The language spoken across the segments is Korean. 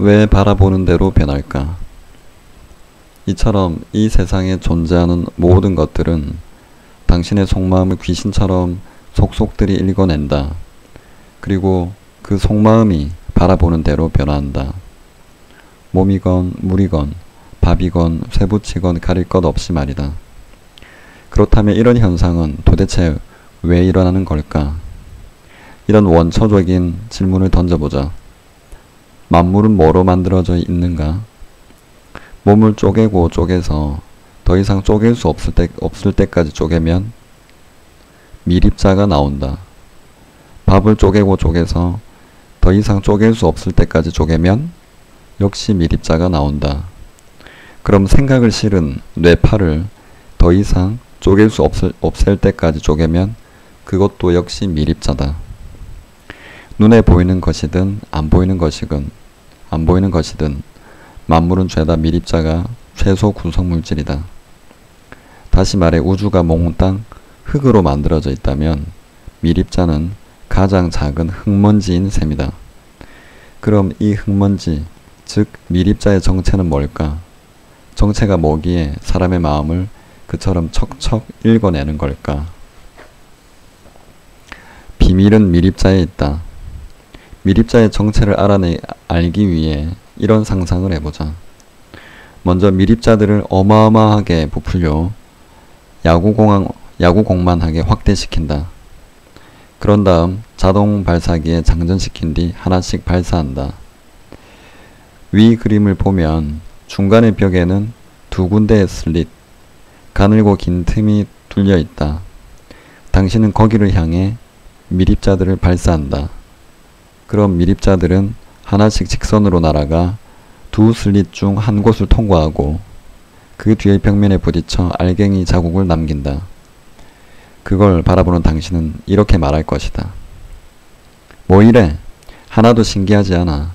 왜 바라보는 대로 변할까? 이처럼 이 세상에 존재하는 모든 것들은 당신의 속마음을 귀신처럼 속속들이 읽어낸다. 그리고 그 속마음이 바라보는 대로 변화한다. 몸이건 물이건 밥이건 쇠붙이건 가릴 것 없이 말이다. 그렇다면 이런 현상은 도대체 왜 일어나는 걸까? 이런 원초적인 질문을 던져보자. 만물은 뭐로 만들어져 있는가? 몸을 쪼개고 쪼개서 더 이상 쪼갤 수 없을 때까지 쪼개면 미립자가 나온다. 밥을 쪼개고 쪼개서 더 이상 쪼갤 수 없을 때까지 쪼개면 역시 미립자가 나온다. 그럼 생각을 실은 뇌파를 더 이상 쪼갤 수 없을 때까지 쪼개면 그것도 역시 미립자다. 눈에 보이는 것이든 안 보이는 것이든 만물은 죄다 미립자가 최소 구성물질이다. 다시 말해 우주가 몽땅 흙으로 만들어져 있다면 미립자는 가장 작은 흙먼지인 셈이다. 그럼 이 흙먼지, 즉 미립자의 정체는 뭘까? 정체가 뭐기에 사람의 마음을 그처럼 척척 읽어내는 걸까? 비밀은 미립자에 있다. 미립자의 정체를 알기 위해 이런 상상을 해보자. 먼저 미립자들을 어마어마하게 부풀려 야구공만하게 확대시킨다. 그런 다음 자동 발사기에 장전시킨 뒤 하나씩 발사한다. 위 그림을 보면 중간의 벽에는 두 군데의 슬릿, 가늘고 긴 틈이 뚫려 있다. 당신은 거기를 향해 미립자들을 발사한다. 그럼 미립자들은 하나씩 직선으로 날아가 두 슬릿 중 한 곳을 통과하고 그 뒤의 벽면에 부딪혀 알갱이 자국을 남긴다. 그걸 바라보는 당신은 이렇게 말할 것이다. 뭐 이래? 하나도 신기하지 않아.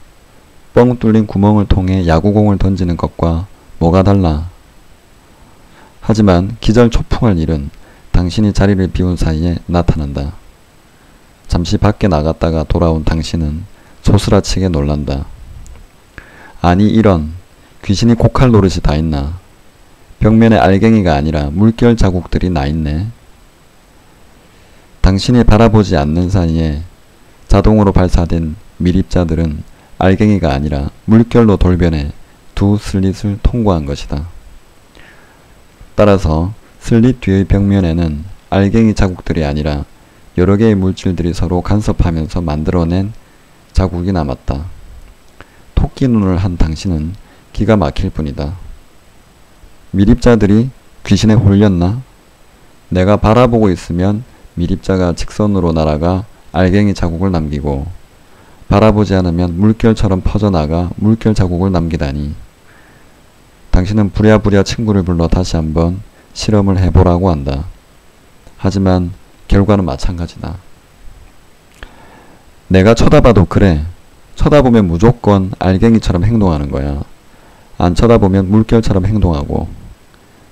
뻥 뚫린 구멍을 통해 야구공을 던지는 것과 뭐가 달라? 하지만 기절초풍할 일은 당신이 자리를 비운 사이에 나타난다. 잠시 밖에 나갔다가 돌아온 당신은 소스라치게 놀란다. 아니 이런, 귀신이 고칼 노릇이 다 있나? 벽면에 알갱이가 아니라 물결 자국들이 나 있네. 당신이 바라보지 않는 사이에 자동으로 발사된 미립자들은 알갱이가 아니라 물결로 돌변해 두 슬릿을 통과한 것이다. 따라서 슬릿 뒤의 벽면에는 알갱이 자국들이 아니라 여러 개의 물질들이 서로 간섭하면서 만들어낸 자국이 남았다. 토끼 눈을 한 당신은 기가 막힐 뿐이다. 미립자들이 귀신에 홀렸나? 내가 바라보고 있으면 미립자가 직선으로 날아가 알갱이 자국을 남기고 바라보지 않으면 물결처럼 퍼져나가 물결 자국을 남기다니. 당신은 부랴부랴 친구를 불러 다시 한번 실험을 해보라고 한다. 하지만 결과는 마찬가지다. 내가 쳐다봐도 그래. 쳐다보면 무조건 알갱이처럼 행동하는 거야. 안 쳐다보면 물결처럼 행동하고.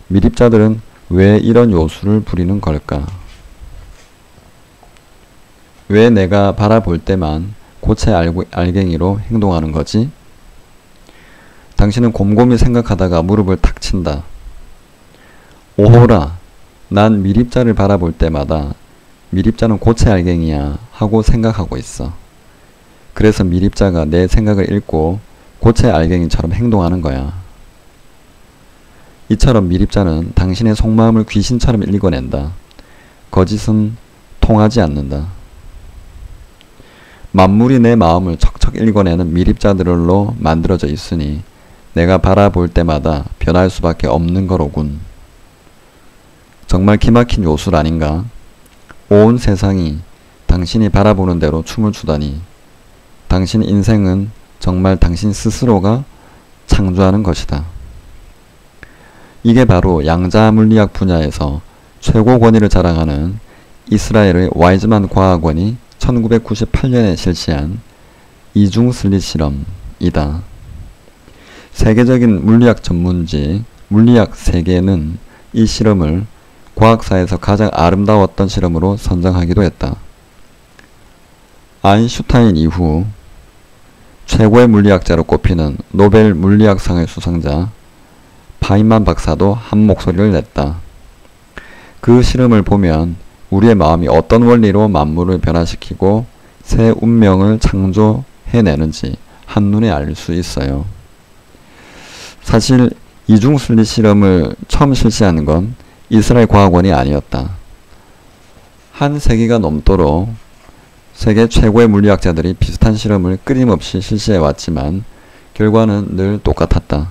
미립자들은 왜 이런 요술을 부리는 걸까? 왜 내가 바라볼 때만 고체 알갱이로 행동하는 거지? 당신은 곰곰이 생각하다가 무릎을 탁 친다. 오호라, 난 미립자를 바라볼 때마다 미립자는 고체 알갱이야 하고 생각하고 있어. 그래서 미립자가 내 생각을 읽고 고체 알갱이처럼 행동하는 거야. 이처럼 미립자는 당신의 속마음을 귀신처럼 읽어낸다. 거짓은 통하지 않는다. 만물이 내 마음을 척척 읽어내는 미립자들로 만들어져 있으니 내가 바라볼 때마다 변할 수밖에 없는 거로군. 정말 기막힌 요술 아닌가? 온 세상이 당신이 바라보는 대로 춤을 추다니. 당신 인생은 정말 당신 스스로가 창조하는 것이다. 이게 바로 양자 물리학 분야에서 최고 권위를 자랑하는 이스라엘의 와이즈만 과학원이 1998년에 실시한 이중 슬릿 실험이다. 세계적인 물리학 전문지 물리학 세계는 이 실험을 과학사에서 가장 아름다웠던 실험으로 선정하기도 했다. 아인슈타인 이후 최고의 물리학자로 꼽히는 노벨 물리학상의 수상자 파인만 박사도 한 목소리를 냈다. 그 실험을 보면 우리의 마음이 어떤 원리로 만물을 변화시키고 새 운명을 창조해내는지 한눈에 알 수 있어요. 사실 이중순리 실험을 처음 실시하는 건 이스라엘 과학원이 아니었다. 한 세기가 넘도록 세계 최고의 물리학자들이 비슷한 실험을 끊임없이 실시해왔지만 결과는 늘 똑같았다.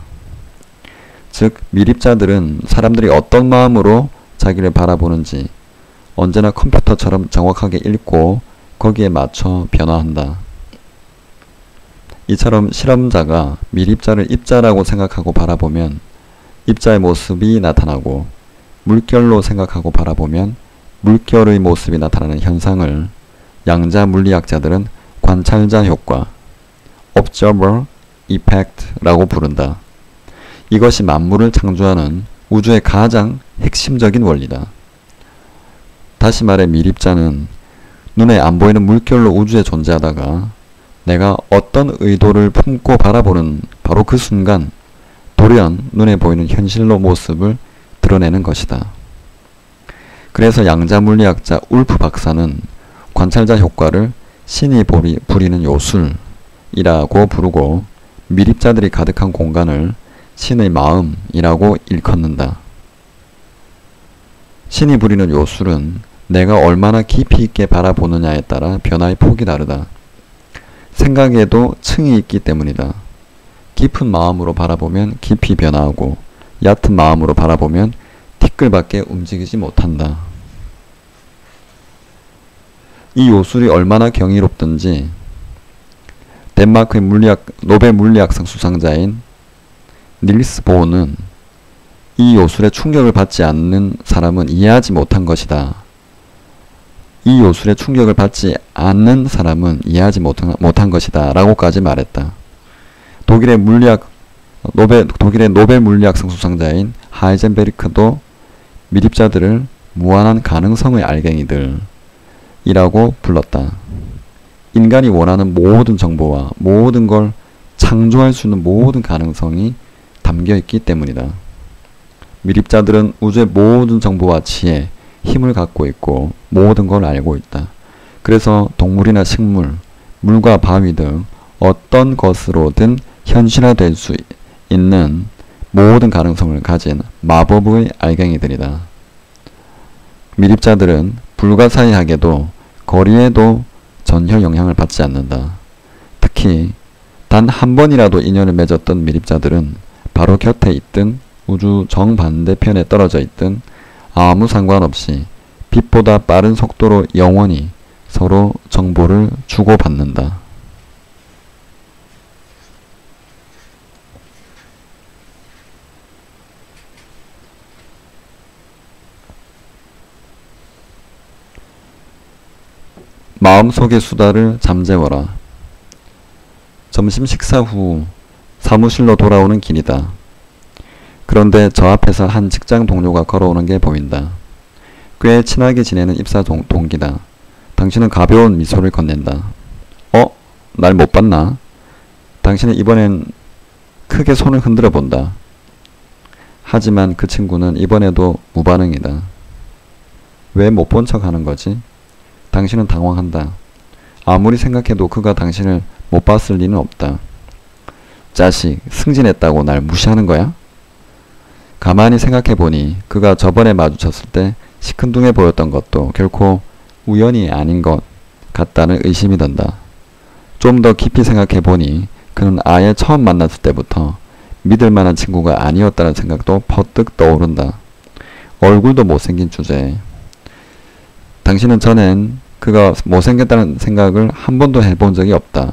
즉 미립자들은 사람들이 어떤 마음으로 자기를 바라보는지 언제나 컴퓨터처럼 정확하게 읽고 거기에 맞춰 변화한다. 이처럼 실험자가 미립자를 입자라고 생각하고 바라보면 입자의 모습이 나타나고 물결로 생각하고 바라보면 물결의 모습이 나타나는 현상을 양자 물리학자들은 관찰자 효과 (observer effect)라고 부른다. 이것이 만물을 창조하는 우주의 가장 핵심적인 원리다. 다시 말해 미립자는 눈에 안 보이는 물결로 우주에 존재하다가 내가 어떤 의도를 품고 바라보는 바로 그 순간 돌연 눈에 보이는 현실로 모습을 드러내는 것이다. 그래서 양자 물리학자 울프 박사는 관찰자 효과를 신이 부리는 요술이라고 부르고 미립자들이 가득한 공간을 신의 마음이라고 일컫는다. 신이 부리는 요술은 내가 얼마나 깊이 있게 바라보느냐에 따라 변화의 폭이 다르다. 생각에도 층이 있기 때문이다. 깊은 마음으로 바라보면 깊이 변화하고 얕은 마음으로 바라보면 티끌밖에 움직이지 못한다. 이 요술이 얼마나 경이롭든지 덴마크의 노벨 물리학상 수상자인 닐스 보어는 이 요술에 충격을 받지 않는 사람은 이해하지 못한 것이다. 이 요술에 충격을 받지 않는 사람은 이해하지 못한 것이다 라고까지 말했다. 독일의 노벨 물리학상 수상자인 하이젠베르크도 미립자들을 무한한 가능성의 알갱이들 이라고 불렀다. 인간이 원하는 모든 정보와 모든 걸 창조할 수 있는 모든 가능성이 담겨있기 때문이다. 미립자들은 우주의 모든 정보와 지혜, 힘을 갖고 있고 모든 걸 알고 있다. 그래서 동물이나 식물, 물과 바위 등 어떤 것으로든 현실화될 수 있는 모든 가능성을 가진 마법의 알갱이들이다. 미립자들은 불가사의하게도 거리에도 전혀 영향을 받지 않는다. 특히 단 한 번이라도 인연을 맺었던 미립자들은 바로 곁에 있든 우주 정반대편에 떨어져 있든 아무 상관없이 빛보다 빠른 속도로 영원히 서로 정보를 주고받는다. 마음속의 수다를 잠재워라. 점심 식사 후 사무실로 돌아오는 길이다. 그런데 저 앞에서 한 직장 동료가 걸어오는 게 보인다. 꽤 친하게 지내는 입사 동기다. 당신은 가벼운 미소를 건넨다. 날 못 봤나? 당신은 이번엔 크게 손을 흔들어 본다. 하지만 그 친구는 이번에도 무반응이다. 왜 못 본 척 하는 거지? 당신은 당황한다. 아무리 생각해도 그가 당신을 못 봤을 리는 없다. 자식, 승진했다고 날 무시하는 거야? 가만히 생각해보니 그가 저번에 마주쳤을 때 시큰둥해 보였던 것도 결코 우연이 아닌 것 같다는 의심이 든다. 좀 더 깊이 생각해보니 그는 아예 처음 만났을 때부터 믿을 만한 친구가 아니었다는 생각도 퍼뜩 떠오른다. 얼굴도 못생긴 주제에 당신은 전엔 그가 못생겼다는 생각을 한 번도 해본 적이 없다.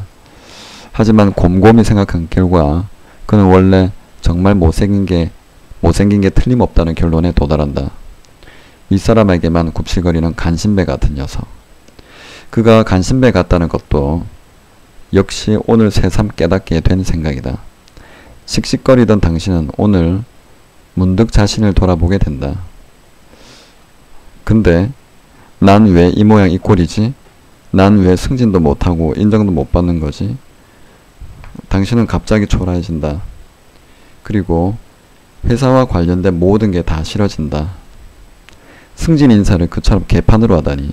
하지만 곰곰이 생각한 결과 그는 원래 정말 못생긴 게 틀림없다는 결론에 도달한다. 윗사람에게만 굽실거리는 간신배 같은 녀석. 그가 간신배 같다는 것도 역시 오늘 새삼 깨닫게 된 생각이다. 씩씩거리던 당신은 오늘 문득 자신을 돌아보게 된다. 근데 난 왜 이 모양 이 꼴이지? 난 왜 승진도 못하고 인정도 못 받는 거지? 당신은 갑자기 초라해진다. 그리고 회사와 관련된 모든 게 다 싫어진다. 승진 인사를 그처럼 개판으로 하다니.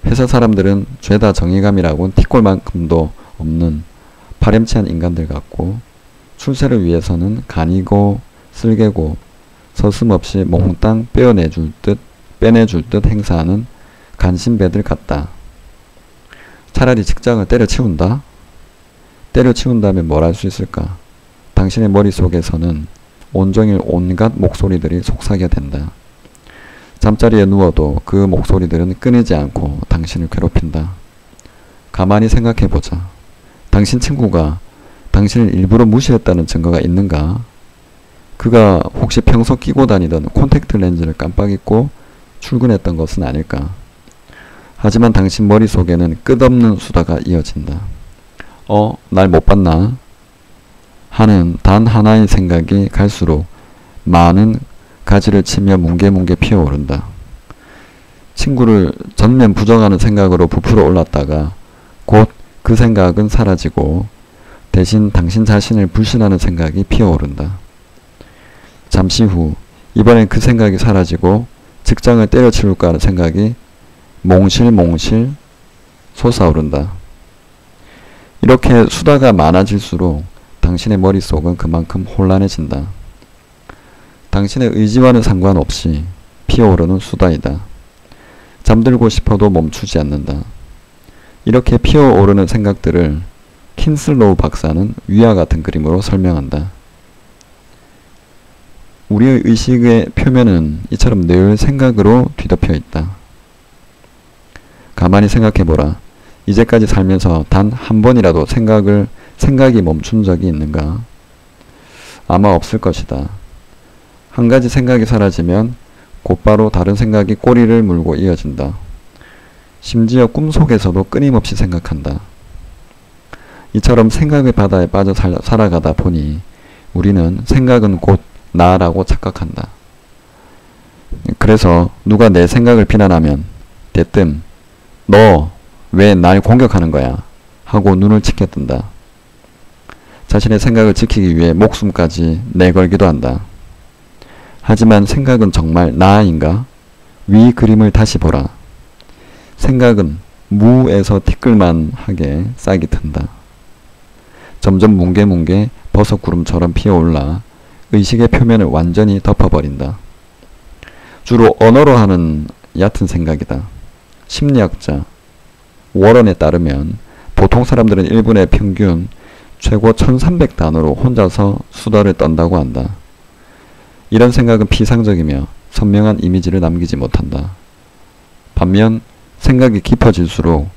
회사 사람들은 죄다 정의감이라곤 티끌만큼도 없는 파렴치한 인간들 같고, 출세를 위해서는 간이고 쓸개고 서슴없이 몽땅 빼내줄 듯 행사하는 간신배들 같다. 차라리 직장을 때려치운다? 때려치운다면 뭘 할 수 있을까? 당신의 머릿속에서는 온종일 온갖 목소리들이 속삭여댄다. 잠자리에 누워도 그 목소리들은 끊이지 않고 당신을 괴롭힌다. 가만히 생각해보자. 당신 친구가 당신을 일부러 무시했다는 증거가 있는가? 그가 혹시 평소 끼고 다니던 콘택트 렌즈를 깜빡 잊고 출근했던 것은 아닐까? 하지만 당신 머릿속에는 끝없는 수다가 이어진다. 날 못 봤나? 하는 단 하나의 생각이 갈수록 많은 가지를 치며 뭉게뭉게 피어오른다. 친구를 전면 부정하는 생각으로 부풀어 올랐다가 곧 그 생각은 사라지고 대신 당신 자신을 불신하는 생각이 피어오른다. 잠시 후 이번엔 그 생각이 사라지고 직장을 때려치울까 하는 생각이 몽실몽실 솟아오른다. 이렇게 수다가 많아질수록 당신의 머릿속은 그만큼 혼란해진다. 당신의 의지와는 상관없이 피어오르는 수다이다. 잠들고 싶어도 멈추지 않는다. 이렇게 피어오르는 생각들을 킨슬로우 박사는 위와 같은 그림으로 설명한다. 우리의 의식의 표면은 이처럼 늘 생각으로 뒤덮여 있다. 가만히 생각해보라. 이제까지 살면서 단 한 번이라도 생각이 멈춘 적이 있는가? 아마 없을 것이다. 한 가지 생각이 사라지면 곧바로 다른 생각이 꼬리를 물고 이어진다. 심지어 꿈속에서도 끊임없이 생각한다. 이처럼 생각의 바다에 빠져 살아가다 보니 우리는 생각은 곧 나라고 착각한다. 그래서 누가 내 생각을 비난하면 대뜸 너 왜 날 공격하는 거야? 하고 눈을 치켜뜬다. 자신의 생각을 지키기 위해 목숨까지 내걸기도 한다. 하지만 생각은 정말 나인가? 위 그림을 다시 보라. 생각은 무에서 티끌만하게 싹이 튼다. 점점 뭉게뭉게 버섯구름처럼 피어올라 의식의 표면을 완전히 덮어버린다. 주로 언어로 하는 얕은 생각이다. 심리학자 워런에 따르면 보통 사람들은 1분에 평균 최고 1300단어로 혼자서 수다를 떤다고 한다. 이런 생각은 피상적이며 선명한 이미지를 남기지 못한다. 반면 생각이 깊어질수록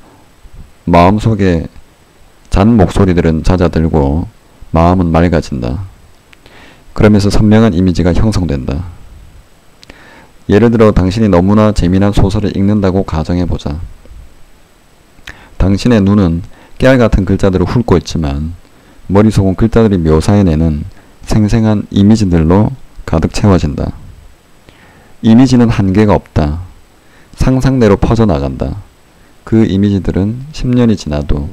마음속에 잔 목소리들은 잦아들고 마음은 맑아진다. 그러면서 선명한 이미지가 형성된다. 예를 들어 당신이 너무나 재미난 소설을 읽는다고 가정해보자. 당신의 눈은 깨알같은 글자들을 훑고 있지만 머릿속은 글자들이 묘사해내는 생생한 이미지들로 가득 채워진다. 이미지는 한계가 없다. 상상대로 퍼져나간다. 그 이미지들은 10년이 지나도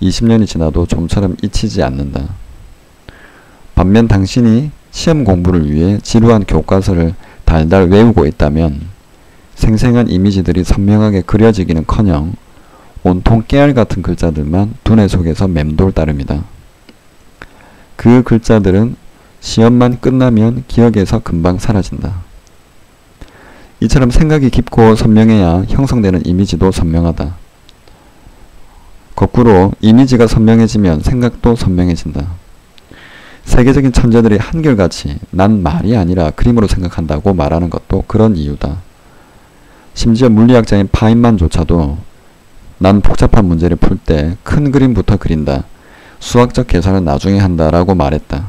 20년이 지나도 좀처럼 잊히지 않는다. 반면 당신이 시험 공부를 위해 지루한 교과서를 달달 외우고 있다면 생생한 이미지들이 선명하게 그려지기는커녕 온통 깨알같은 글자들만 두뇌 속에서 맴돌 따릅니다. 그 글자들은 시험만 끝나면 기억에서 금방 사라진다. 이처럼 생각이 깊고 선명해야 형성되는 이미지도 선명하다. 거꾸로 이미지가 선명해지면 생각도 선명해진다. 세계적인 천재들이 한결같이 난 말이 아니라 그림으로 생각한다고 말하는 것도 그런 이유다. 심지어 물리학자인 파인만조차도 난 복잡한 문제를 풀 때 큰 그림부터 그린다. 수학적 계산은 나중에 한다 라고 말했다.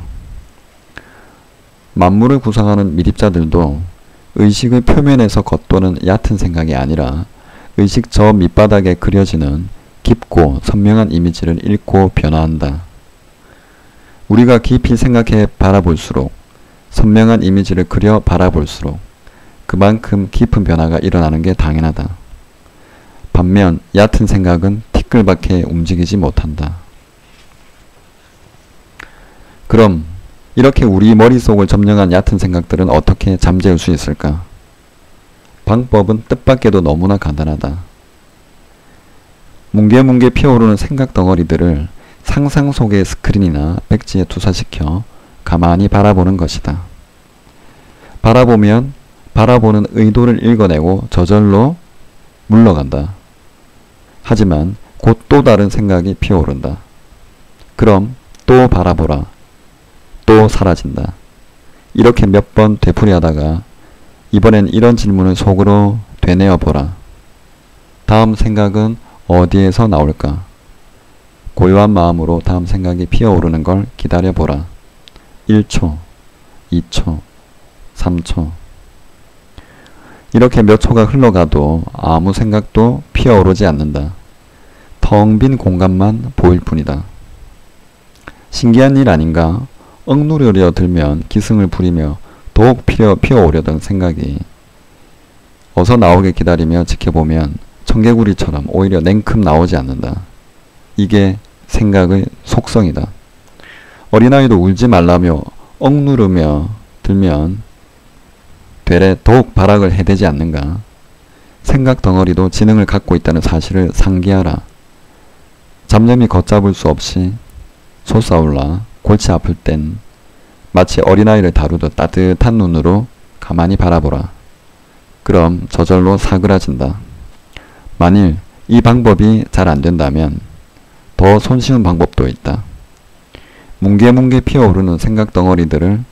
만물을 구성하는 미립자들도 의식의 표면에서 겉도는 얕은 생각이 아니라 의식 저 밑바닥에 그려지는 깊고 선명한 이미지를 읽고 변화한다. 우리가 깊이 생각해 바라볼수록 선명한 이미지를 그려 바라볼수록 그만큼 깊은 변화가 일어나는 게 당연하다. 반면 얕은 생각은 티끌밖에 움직이지 못한다. 그럼 이렇게 우리 머릿속을 점령한 얕은 생각들은 어떻게 잠재울 수 있을까? 방법은 뜻밖에도 너무나 간단하다. 뭉게뭉게 피어오르는 생각 덩어리들을 상상 속의 스크린이나 백지에 투사시켜 가만히 바라보는 것이다. 바라보면 바라보는 의도를 읽어내고 저절로 물러간다. 하지만 곧 또 다른 생각이 피어오른다. 그럼 또 바라보라. 또 사라진다. 이렇게 몇 번 되풀이하다가 이번엔 이런 질문을 속으로 되뇌어 보라. 다음 생각은 어디에서 나올까? 고요한 마음으로 다음 생각이 피어오르는 걸 기다려보라. 1초, 2초, 3초. 이렇게 몇 초가 흘러가도 아무 생각도 피어오르지 않는다. 텅 빈 공간만 보일 뿐이다. 신기한 일 아닌가? 억누르려 들면 기승을 부리며 더욱 피어오려던 생각이 어서 나오게 기다리며 지켜보면 청개구리처럼 오히려 냉큼 나오지 않는다. 이게 생각의 속성이다. 어린아이도 울지 말라며 억누르며 들면 되레 더욱 발악을 해대지 않는가. 생각 덩어리도 지능을 갖고 있다는 사실을 상기하라. 잡념이 걷잡을 수 없이 솟아올라 골치 아플 땐 마치 어린아이를 다루듯 따뜻한 눈으로 가만히 바라보라. 그럼 저절로 사그라진다. 만일 이 방법이 잘 안된다면 더 손쉬운 방법도 있다. 뭉게뭉게 피어오르는 생각 덩어리들을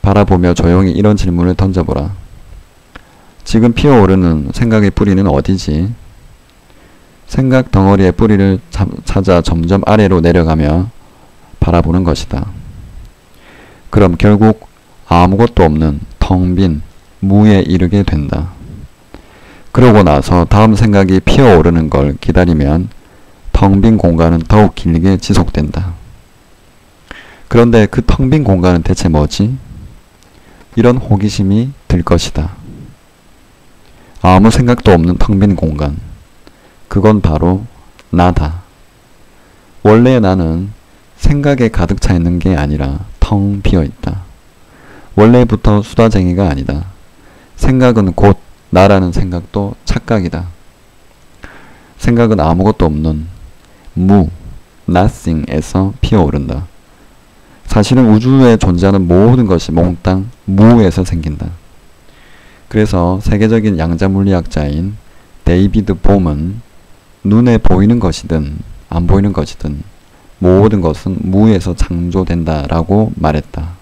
바라보며 조용히 이런 질문을 던져보라. 지금 피어오르는 생각의 뿌리는 어디지? 생각 덩어리의 뿌리를 찾아 점점 아래로 내려가며 바라보는 것이다. 그럼 결국 아무것도 없는 텅 빈 무에 이르게 된다. 그러고 나서 다음 생각이 피어오르는 걸 기다리면 텅 빈 공간은 더욱 길게 지속된다. 그런데 그 텅 빈 공간은 대체 뭐지? 이런 호기심이 들 것이다. 아무 생각도 없는 텅 빈 공간. 그건 바로 나다. 원래 나는 생각에 가득 차 있는 게 아니라 텅 비어 있다. 원래부터 수다쟁이가 아니다. 생각은 곧 나라는 생각도 착각이다. 생각은 아무것도 없는 무, nothing에서 피어오른다. 사실은 우주에 존재하는 모든 것이 몽땅 무에서 생긴다. 그래서 세계적인 양자물리학자인 데이비드 봄은 눈에 보이는 것이든 안 보이는 것이든 모든 것은 무에서 창조된다라고 말했다.